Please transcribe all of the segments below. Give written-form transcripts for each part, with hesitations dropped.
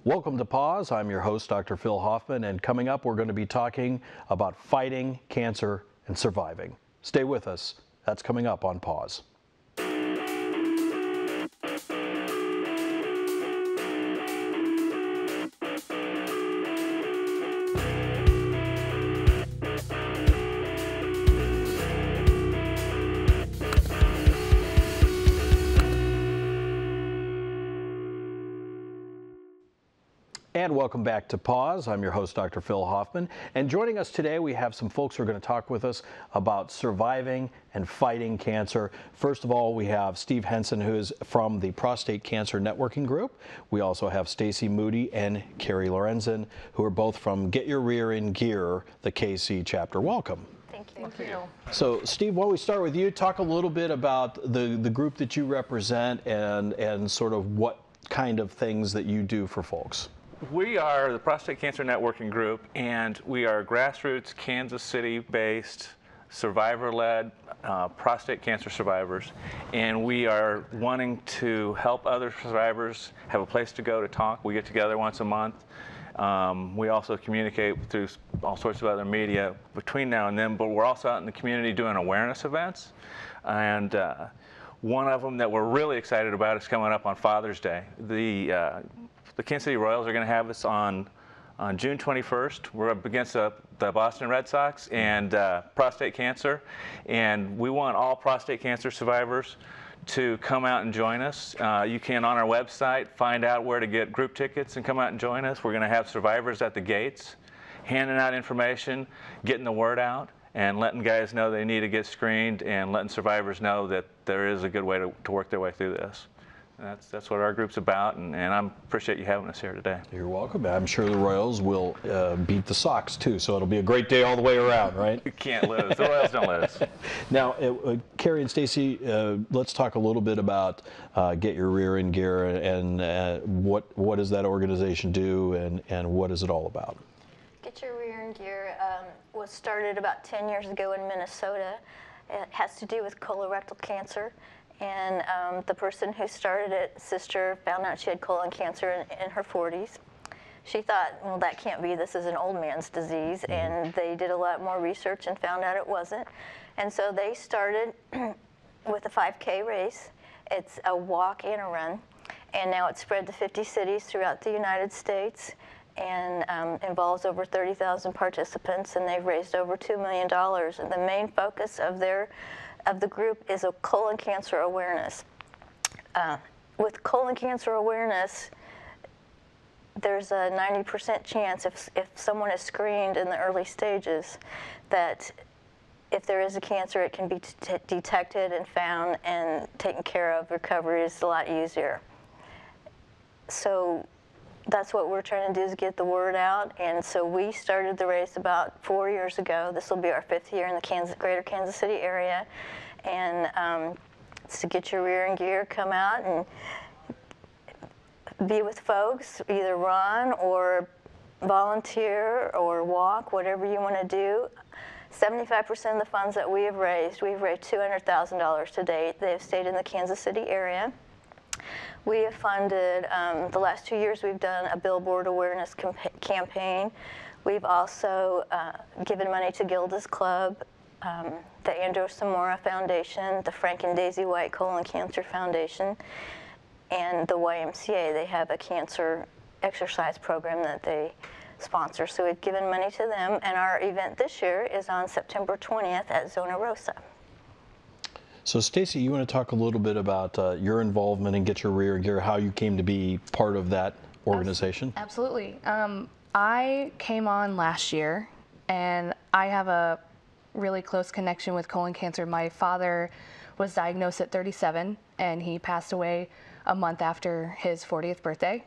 Welcome to Pause. I'm your host, Dr. Phil Hoffman, and coming up, we're going to be talking about fighting cancer and surviving. Stay with us. That's coming up on Pause. And welcome back to Pause. I'm your host, Dr. Phil Hoffman. And joining us today, we have some folks who are going to talk with us about surviving and fighting cancer. First of all, we have Steve Hentzen, who is from the Prostate Cancer Networking Group. We also have Stacie, Moody, and Kari, Lorenzen, who are both from Get Your Rear in Gear, the KC chapter. Welcome. Thank you. So, Steve, why don't we start with you? Talk a little bit about the group that you represent and sort of what kind of things that you do for folks. We are the Prostate Cancer Networking Group, and we are grassroots, Kansas City-based, survivor-led prostate cancer survivors. And we are wanting to help other survivors have a place to go to talk. We get together once a month. We also communicate through all sorts of other media between now and then, but we're also out in the community doing awareness events. And one of them that we're really excited about is coming up on Father's Day. The Kansas City Royals are going to have us on June 21st. We're up against the Boston Red Sox and prostate cancer. And we want all prostate cancer survivors to come out and join us. You can, on our website, find out where to get group tickets and come out and join us. We're going to have survivors at the gates, handing out information, getting the word out, and letting guys know they need to get screened, and letting survivors know that there is a good way to work their way through this. That's what our group's about, and I appreciate you having us here today. You're welcome. I'm sure the Royals will beat the Sox, too, so it'll be a great day all the way around, right? You can't lose. The Royals don't lose. Now, Kari and Stacie, let's talk a little bit about Get Your Rear in Gear and what does that organization do and what is it all about? Get Your Rear in Gear was started about 10 years ago in Minnesota. It has to do with colorectal cancer. And the person who started it, sister, found out she had colon cancer in her 40s. She thought, well, that can't be, this is an old man's disease. And they did a lot more research and found out it wasn't. And so they started with a 5K race. It's a walk and a run. And now it's spread to 50 cities throughout the United States and involves over 30,000 participants. And they've raised over $2 million. And the main focus of the group is a colon cancer awareness. With colon cancer awareness, there's a 90% chance if someone is screened in the early stages that if there is a cancer, it can be detected and found and taken care of. Recovery is a lot easier. So that's what we're trying to do, is get the word out. And so we started the race about 4 years ago. This will be our 5th year in the greater Kansas City area. And it's to get your rear in gear, come out and be with folks, either run or volunteer or walk, whatever you want to do. 75% of the funds that we've raised $200,000 to date. They have stayed in the Kansas City area. We have funded, the last 2 years we've done a billboard awareness campaign. We've also given money to Gilda's Club, the Andrew Samora Foundation, the Frank and Daisy White Colon Cancer Foundation, and the YMCA. They have a cancer exercise program that they sponsor. So we've given money to them, and our event this year is on September 20th at Zona Rosa. So, Stacie, you want to talk a little bit about your involvement in Get Your Rear in Gear, how you came to be part of that organization? Absolutely. I came on last year, and I have a really close connection with colon cancer. My father was diagnosed at 37, and he passed away a month after his 40th birthday.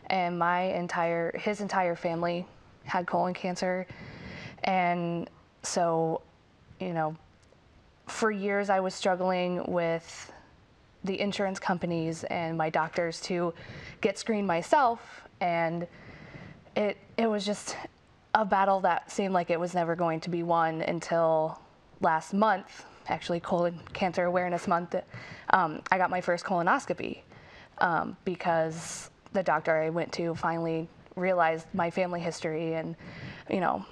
And his entire family had colon cancer. And so, you know, for years I was struggling with the insurance companies and my doctors to get screened myself, and it was just a battle that seemed like it was never going to be won until last month, actually Colon Cancer Awareness Month. I got my first colonoscopy because the doctor I went to finally realized my family history and, you know,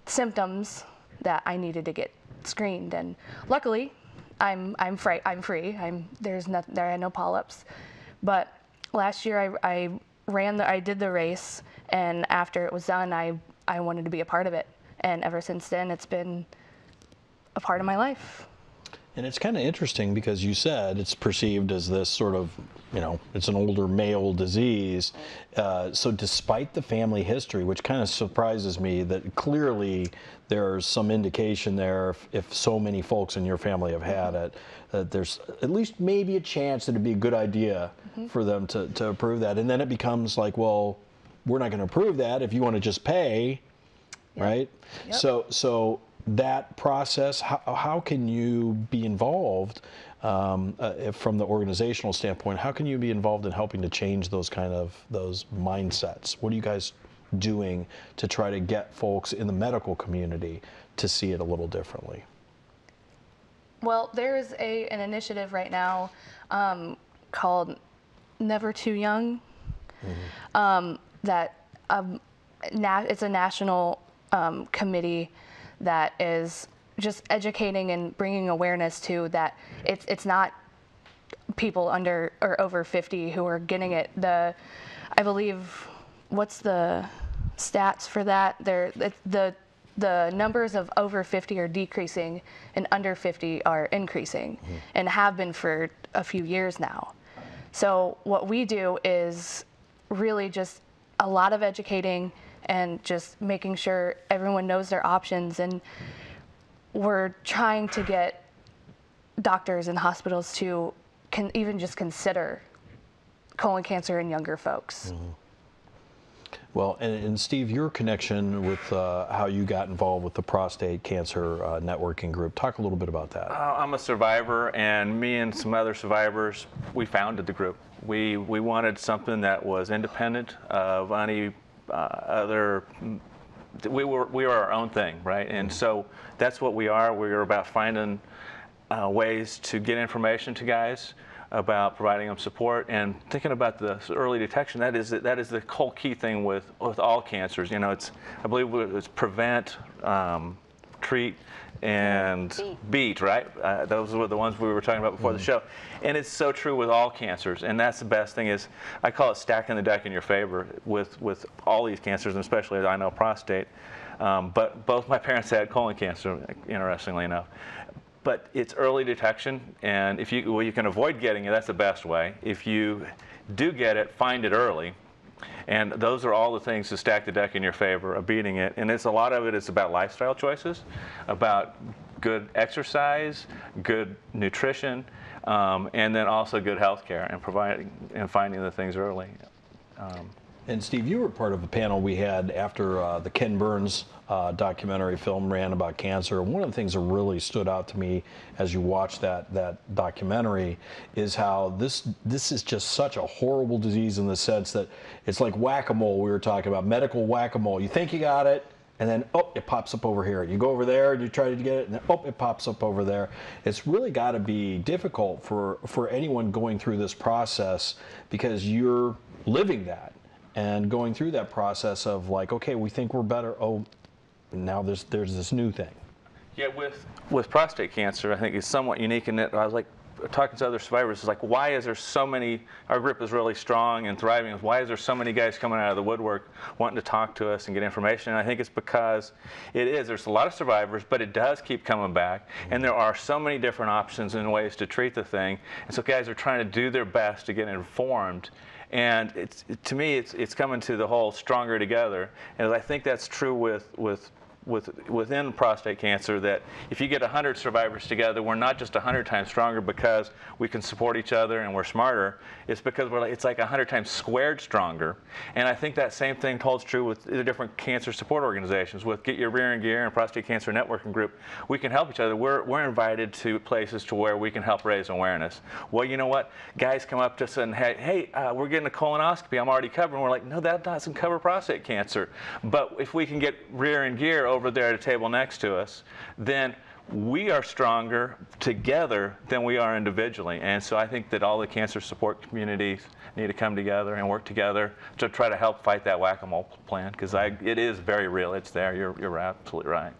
symptoms that I needed to get screened. And luckily, I'm free. There are no polyps. But last year I did the race, and after it was done, I wanted to be a part of it. And ever since then, it's been a part of my life. And it's kind of interesting because you said it's perceived as this sort of, you know, it's an older male disease. So despite the family history, which kind of surprises me, that clearly there's some indication there, if so many folks in your family have had it, that there's at least maybe a chance that it'd be a good idea for them to approve that. And then it becomes like, well, we're not going to approve that if you want to just pay, right? Yep. So that process, how can you be involved from the organizational standpoint? How can you be involved in helping to change those mindsets? What are you guys doing to try to get folks in the medical community to see it a little differently? Well, there's an initiative right now called Never Too Young. It's a national committee that is just educating and bringing awareness to that it's not people under or over 50 who are getting it. I believe, what's the stats for that? The numbers of over 50 are decreasing and under 50 are increasing and have been for a few years now. So what we do is really just a lot of educating and just making sure everyone knows their options. And we're trying to get doctors and hospitals to even just consider colon cancer in younger folks. Well, and Steve, your connection with how you got involved with the Prostate Cancer Networking Group, talk a little bit about that. I'm a survivor, and me and some other survivors, we founded the group. We wanted something that was independent of any other. We were our own thing, right? And so that's what we are. We're about finding ways to get information to guys about providing them support and thinking about the early detection. That is the whole key thing with all cancers. You know, I believe it's prevent, treat, and beat, right? Those were the ones we were talking about before the show. And it's so true with all cancers. And that's the best thing is, I call it stacking the deck in your favor with all these cancers, and especially, I know, prostate. But both my parents had colon cancer, interestingly enough. But it's early detection, and if you can avoid getting it, that's the best way. If you do get it, find it early. And those are all the things to stack the deck in your favor of beating it. And a lot of it is about lifestyle choices, about good exercise, good nutrition, and then also good health care and finding the things early. And Steve, you were part of a panel we had after the Ken Burns documentary film ran about cancer. One of the things that really stood out to me as you watched that documentary is how this is just such a horrible disease in the sense that it's like whack-a-mole. We were talking about medical whack-a-mole. You think you got it, and then, oh, it pops up over here. You go over there and you try to get it, and then, oh, it pops up over there. It's really got to be difficult for anyone going through this process because you're living that and going through that process of like, okay, we think we're better. Oh, now there's this new thing. Yeah, with prostate cancer, I think it's somewhat unique in that I was like talking to other survivors. It's like, why is there so many? Our group is really strong and thriving. Why is there so many guys coming out of the woodwork wanting to talk to us and get information? And I think it's because there's a lot of survivors, but it does keep coming back, and there are so many different options and ways to treat the thing. And so guys are trying to do their best to get informed. And to me, it's coming to the whole stronger together. And I think that's true within prostate cancer, that if you get 100 survivors together, we're not just 100 times stronger because we can support each other and we're smarter. It's because it's like 100 times squared stronger. And I think that same thing holds true with the different cancer support organizations. With Get Your Rear in Gear and Prostate Cancer Networking Group, we can help each other. We're invited to places to where we can help raise awareness. Well, you know what? Guys come up to us and, hey, we're getting a colonoscopy. I'm already covered. And we're like, no, that doesn't cover prostate cancer. But if we can get Rear in Gear over there at a table next to us, then we are stronger together than we are individually. And so I think that all the cancer support communities need to come together and work together to try to help fight that whack-a-mole plan, because it is very real. It's there. You're absolutely right.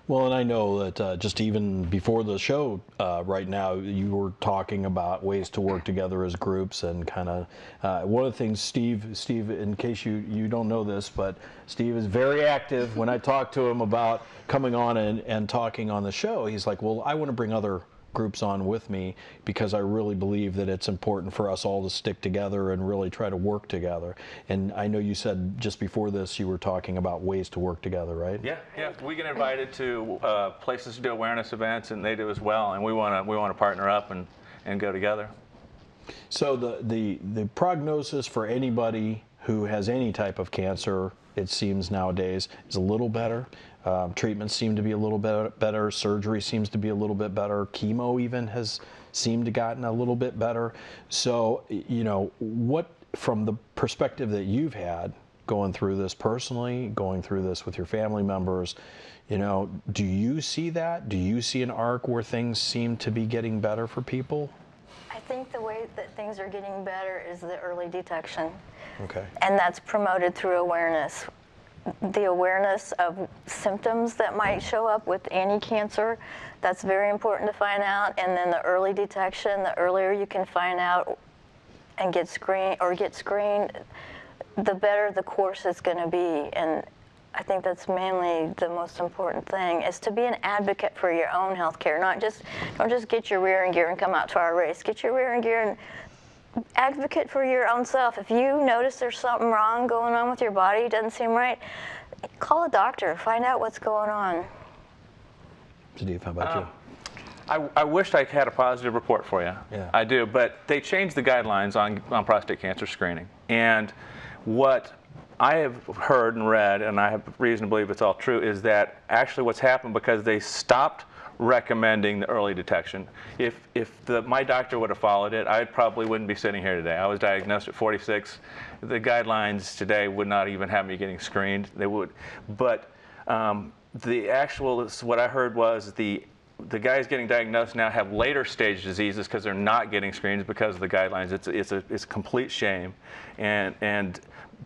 Well, and I know that just even before the show right now, you were talking about ways to work together as groups, and kind of one of the things Steve, in case you don't know this, but Steve is very active. When I talk to him about coming on and talking on the show, he's like, well, I want to bring other groups on with me, because I really believe that it's important for us all to stick together and really try to work together. And I know you said just before this you were talking about ways to work together, right? Yeah. We get invited to places to do awareness events, and they do as well. And we want to partner up and go together. So the prognosis for anybody who has any type of cancer, it seems nowadays, is a little better. Treatments seem to be a little bit better. Surgery seems to be a little bit better. Chemo even has seemed to gotten a little bit better. So, you know, what, from the perspective that you've had going through this personally, going through this with your family members, you know, do you see that? Do you see an arc where things seem to be getting better for people? I think the way that things are getting better is the early detection. Okay. And that's promoted through awareness. The awareness of symptoms that might show up with any cancer, that's very important to find out. And then the early detection, the earlier you can find out and get screened, the better the course is going to be. And I think that's mainly the most important thing, is to be an advocate for your own health care. Don't just get your rear end gear and come out to our race. Get your rear end gear and advocate for your own self. If you notice there's something wrong going on with your body, it doesn't seem right, call a doctor, find out what's going on. Steve, how about you? I wished I had a positive report for you. Yeah. I do, but they changed the guidelines on prostate cancer screening. And what I have heard and read, and I have reason to believe it's all true, is that actually what's happened, because they stopped recommending the early detection. If my doctor would have followed it, I probably wouldn't be sitting here today. I was diagnosed at 46. The guidelines today would not even have me getting screened. They would. But what I heard was the guys getting diagnosed now have later stage diseases because they're not getting screens because of the guidelines. It's a complete shame.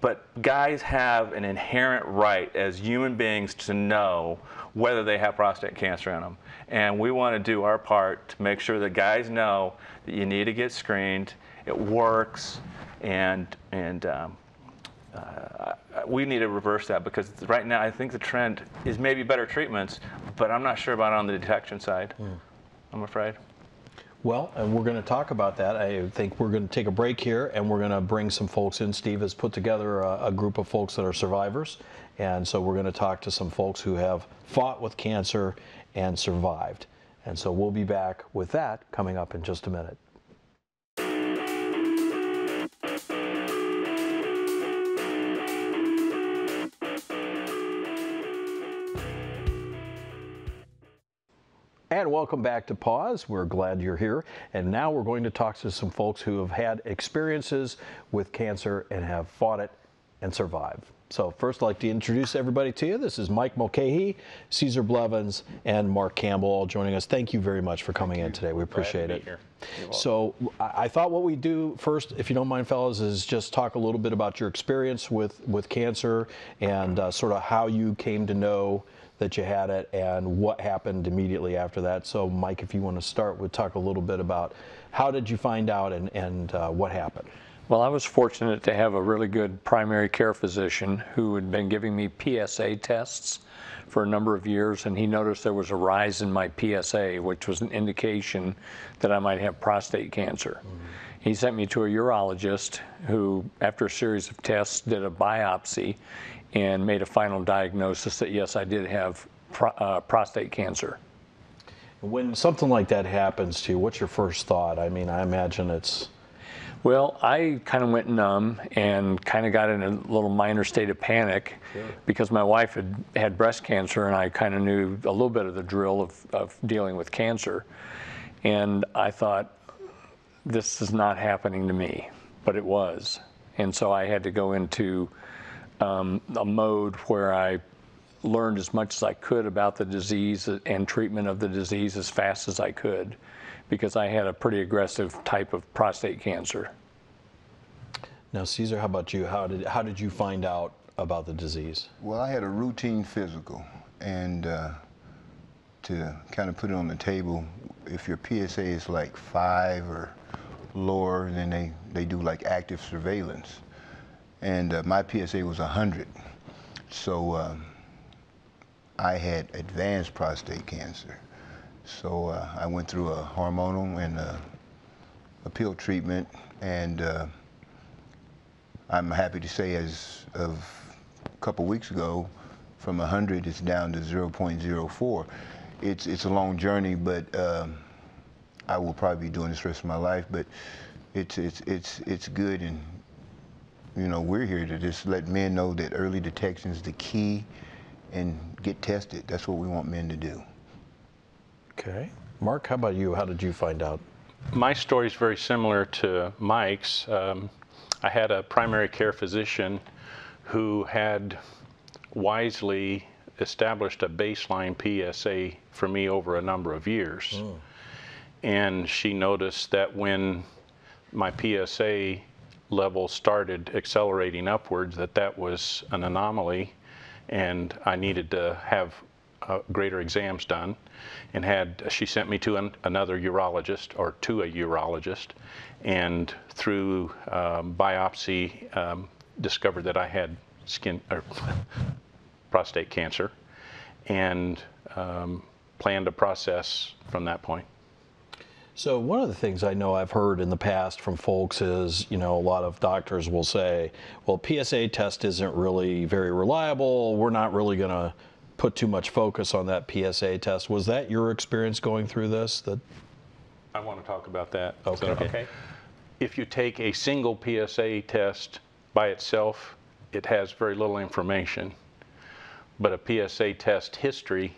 But guys have an inherent right as human beings to know whether they have prostate cancer in them. And we want to do our part to make sure that guys know that you need to get screened, it works, and we need to reverse that, because right now I think the trend is maybe better treatments, but I'm not sure about on the detection side, I'm afraid. Well, and we're going to talk about that. I think we're going to take a break here, and we're going to bring some folks in. Steve has put together a group of folks that are survivors, and so we're going to talk to some folks who have fought with cancer and survived. And so we'll be back with that coming up in just a minute. And welcome back to Pause. We're glad you're here. And now we're going to talk to some folks who have had experiences with cancer and have fought it and survived. So first, I'd like to introduce everybody to you. This is Mike Mulcahy, Caesar Blevins, and Mark Campbell all joining us. Thank you very much for coming in today. We appreciate it. So I thought what we do first, if you don't mind, fellas, is just talk a little bit about your experience with cancer and sort of how you came to know that you had it and what happened immediately after that. So Mike, if you want to start, we'll talk a little bit about how did you find out and what happened? Well, I was fortunate to have a really good primary care physician who had been giving me PSA tests for a number of years, and he noticed there was a rise in my PSA, which was an indication that I might have prostate cancer. He sent me to a urologist who, after a series of tests, did a biopsy and made a final diagnosis that, yes, I did have prostate cancer. When something like that happens to you, what's your first thought? I mean, I imagine it's... Well, I kind of went numb and kind of got in a little minor state of panic because my wife had breast cancer, and I kind of knew a little bit of the drill of dealing with cancer. And I thought, this is not happening to me, but it was. And so I had to go into a mode where I learned as much as I could about the disease and treatment of the disease as fast as I could, because I had a pretty aggressive type of prostate cancer. Now, Caesar, how about you? How did you find out about the disease? Well, I had a routine physical, and to kind of put it on the table, if your PSA is like 5 or lower, then they do like active surveillance. And my PSA was 100. So I had advanced prostate cancer. So I went through a hormonal and a pill treatment, and I'm happy to say as of a couple weeks ago, from 100 it's down to 0.04. It's a long journey, but I will probably be doing this the rest of my life, but it's good, and you know, we're here to just let men know that early detection is the key, and get tested. That's what we want men to do. Okay. Mark, how about you? How did you find out? My story is very similar to Mike's. I had a primary care physician who had wisely established a baseline PSA for me over a number of years. And she noticed that when my PSA level started accelerating upwards, that was an anomaly, and I needed to have greater exams done, and she sent me to another urologist, or to a urologist, and through biopsy discovered that I had prostate cancer, and planned a process from that point. So one of the things I know I've heard in the past from folks is, you know, a lot of doctors will say, well, PSA test isn't really very reliable. We're not really going to put too much focus on that PSA test. Was that your experience going through this? I want to talk about that. Okay. Okay. If you take a single PSA test by itself, it has very little information. But a PSA test history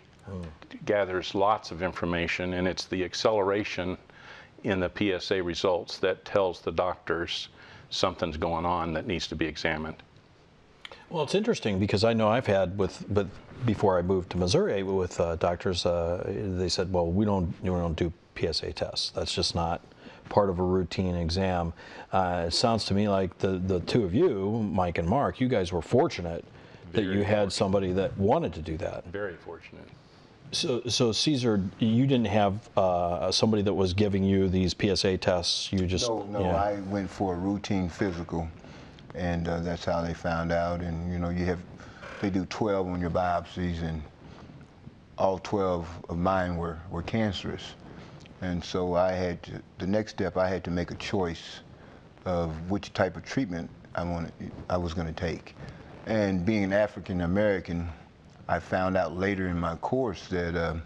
gathers lots of information, and it's the acceleration in the PSA results that tells the doctors something's going on that needs to be examined. Well, it's interesting because I know I've had but before I moved to Missouri with doctors, they said, well, we don't do PSA tests. That's just not part of a routine exam. It sounds to me like the two of you, Mike and Mark, you guys were fortunate that you had somebody that wanted to do that. Very fortunate. So Caesar, you didn't have somebody that was giving you these PSA tests. You just No, yeah. I went for a routine physical, and that's how they found out. And you know, they do 12 on your biopsies, and all 12 of mine were cancerous. And so the next step, I had to make a choice of which type of treatment I was going to take. And being an African American, I found out later in my course that,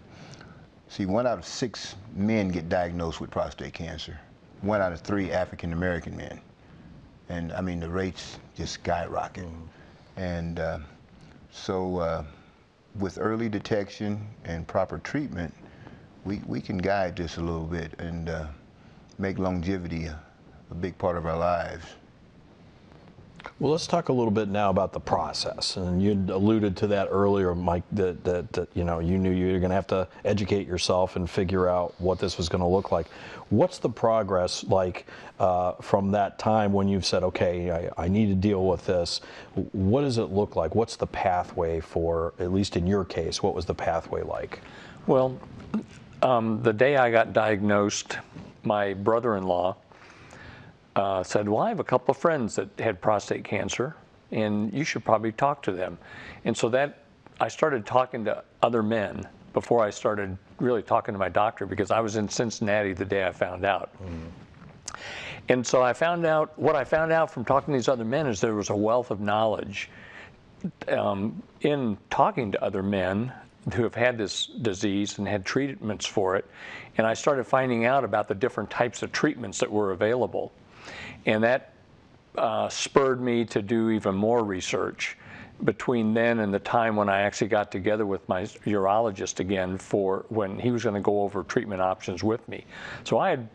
1 out of 6 men get diagnosed with prostate cancer. 1 out of 3 African American men. And I mean, the rates just skyrocket. And so with early detection and proper treatment, we can guide this a little bit and make longevity a big part of our lives. Well, let's talk a little bit now about the process. And you alluded to that earlier, Mike, that you know, you knew you were going to have to educate yourself and figure out what this was going to look like. What's the progress like from that time when you've said, okay, I need to deal with this? What does it look like? What's the pathway for, at least in your case, what was the pathway like? Well, the day I got diagnosed, my brother-in-law said, well, I have a couple of friends that had prostate cancer, and you should probably talk to them. And so I started talking to other men before I started really talking to my doctor, because I was in Cincinnati the day I found out. And so what I found out from talking to these other men is there was a wealth of knowledge in talking to other men who have had this disease and had treatments for it. And I started finding out about the different types of treatments that were available. And that spurred me to do even more research between then and the time when I actually got together with my urologist again for when he was going to go over treatment options with me. So I had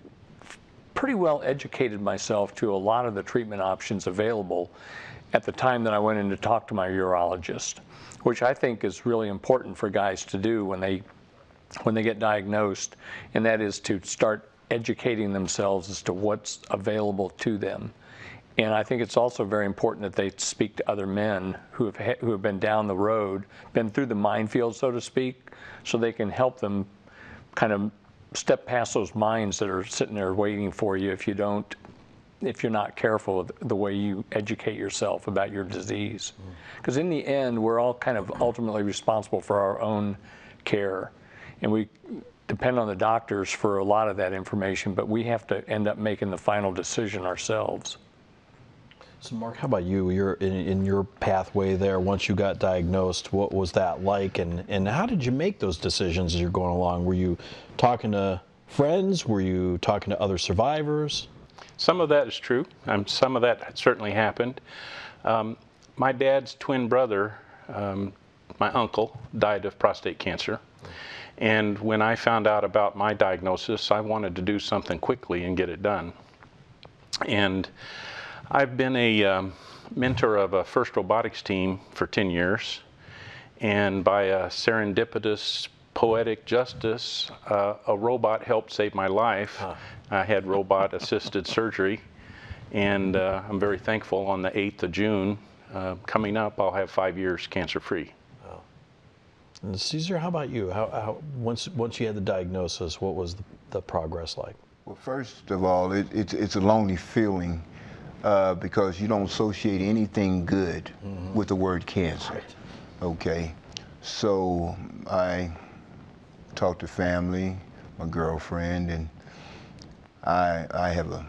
pretty well educated myself to a lot of the treatment options available at the time that I went in to talk to my urologist, which I think is really important for guys to do when they get diagnosed, and that is to start educating themselves as to what's available to them. And I think it's also very important that they speak to other men who have been down the road, been through the minefield, so to speak, so they can help them kind of step past those mines that are sitting there waiting for you if you're not careful with the way you educate yourself about your disease. Because in the end, we're all kind of ultimately responsible for our own care. And we depend on the doctors for a lot of that information, but we have to end up making the final decision ourselves. So Mark, how about you? You're in your pathway there. Once you got diagnosed, what was that like, and how did you make those decisions as you're going along? Were you talking to friends? Were you talking to other survivors? Some of that is true. Some of that certainly happened. My dad's twin brother, my uncle, died of prostate cancer. And when I found out about my diagnosis, I wanted to do something quickly and get it done. And I've been a mentor of a FIRST robotics team for 10 years. And by a serendipitous poetic justice, a robot helped save my life. I had robot-assisted surgery, and I'm very thankful. On the 8th of June, coming up, I'll have 5 years cancer-free. Wow. And Caesar, how about you? Once you had the diagnosis, what was the progress like? Well, first of all, it's a lonely feeling because you don't associate anything good with the word cancer. Right. Okay, so I talked to family, my girlfriend, and I have a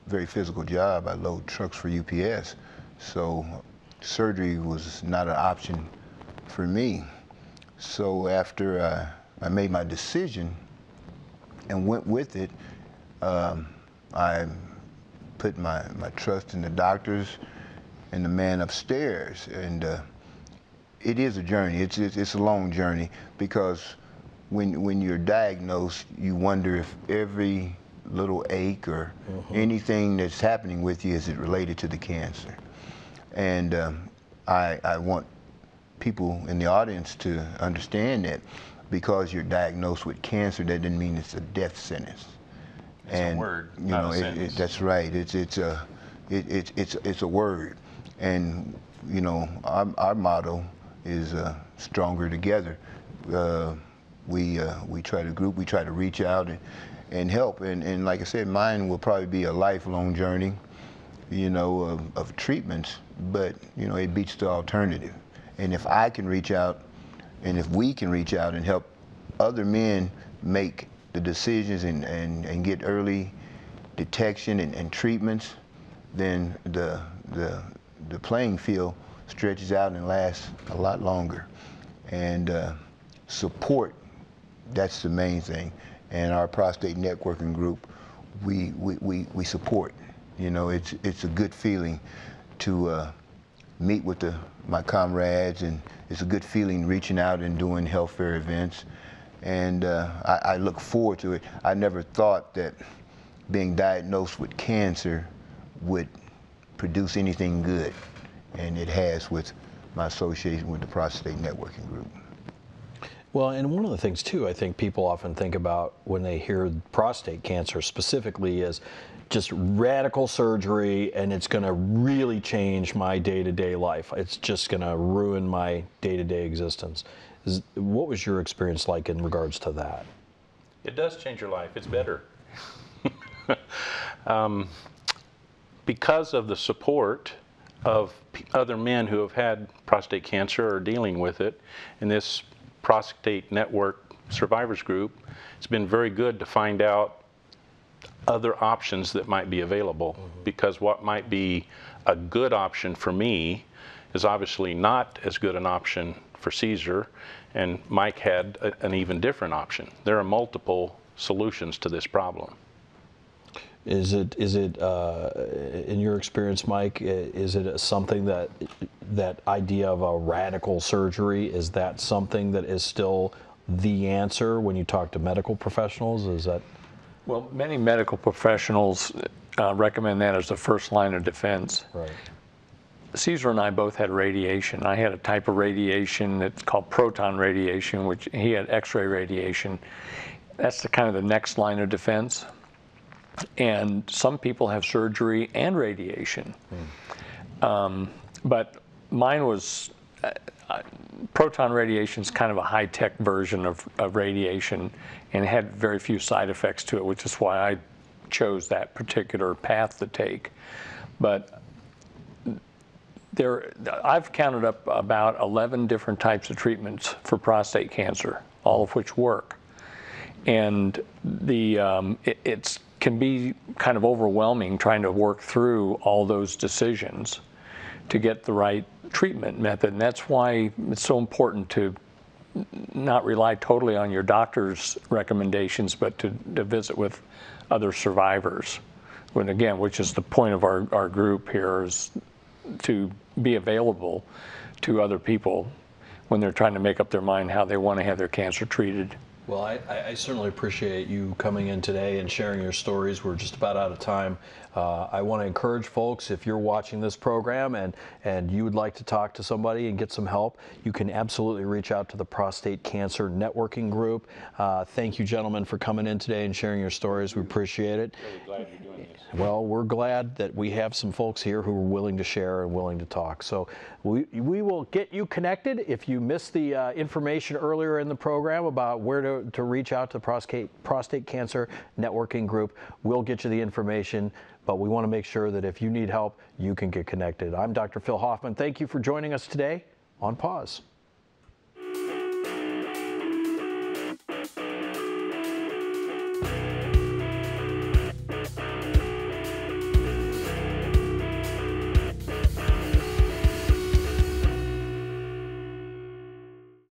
very physical job. I load trucks for UPS, so surgery was not an option for me. So after I made my decision and went with it, I put my trust in the doctors and the man upstairs, and it is a journey. It's a long journey, because when you're diagnosed, you wonder if every little ache or anything that's happening with you, is it related to the cancer? And I want people in the audience to understand that because you're diagnosed with cancer, that doesn't mean it's a death sentence. It's a word, not a sentence. That's right. It's a word, and you know our motto is stronger together. We try to reach out and help, and like I said, mine will probably be a lifelong journey, you know, of treatments. But you know, it beats the alternative. And if I can reach out, and if we can reach out and help other men make the decisions and get early detection and treatments, then the playing field stretches out and lasts a lot longer. And support, that's the main thing. And our prostate networking group, we support. You know, it's a good feeling to meet with my comrades, and it's a good feeling reaching out and doing health fair events. And I look forward to it. I never thought that being diagnosed with cancer would produce anything good, and it has with my association with the Prostate Networking Group. Well, and one of the things too, I think people often think about when they hear prostate cancer specifically is just radical surgery, and it's going to really change my day-to-day life. It's just going to ruin my day-to-day existence. What was your experience like in regards to that? It does change your life. It's better. Because of the support of other men who have had prostate cancer or dealing with it, in this Prostate Network Survivors Group, it's been very good to find out other options that might be available, because what might be a good option for me is obviously not as good an option for Caesar, and Mike had an even different option. There are multiple solutions to this problem. Is it in your experience, Mike, is it something that idea of a radical surgery, is that something that is still the answer when you talk to medical professionals? Is that? Well, many medical professionals recommend that as the first line of defense. Right. Caesar and I both had radiation. I had a type of radiation that's called proton radiation, which he had X-ray radiation. That's the kind of the next line of defense. And some people have surgery and radiation. But mine was, proton radiation is kind of a high-tech version of radiation, and had very few side effects to it, which is why I chose that particular path to take. But I've counted up about 11 different types of treatments for prostate cancer, all of which work. And it can be kind of overwhelming trying to work through all those decisions to get the right treatment method. And that's why it's so important to not rely totally on your doctor's recommendations, but to visit with other survivors. When again, which is the point of our group here, is to be available to other people when they're trying to make up their mind how they want to have their cancer treated. Well, I certainly appreciate you coming in today and sharing your stories. We're just about out of time. I want to encourage folks, if you're watching this program and you would like to talk to somebody and get some help, you can absolutely reach out to the Prostate Cancer Networking Group. Thank you, gentlemen, for coming in today and sharing your stories. We appreciate it. Really glad you're doing this. Well, we're glad that we have some folks here who are willing to share and willing to talk. So we will get you connected. If you missed the information earlier in the program about where to reach out to the Prostate Cancer Networking Group, we'll get you the information. But we want to make sure that if you need help, you can get connected. I'm Dr. Phil Hoffman. Thank you for joining us today on Pause.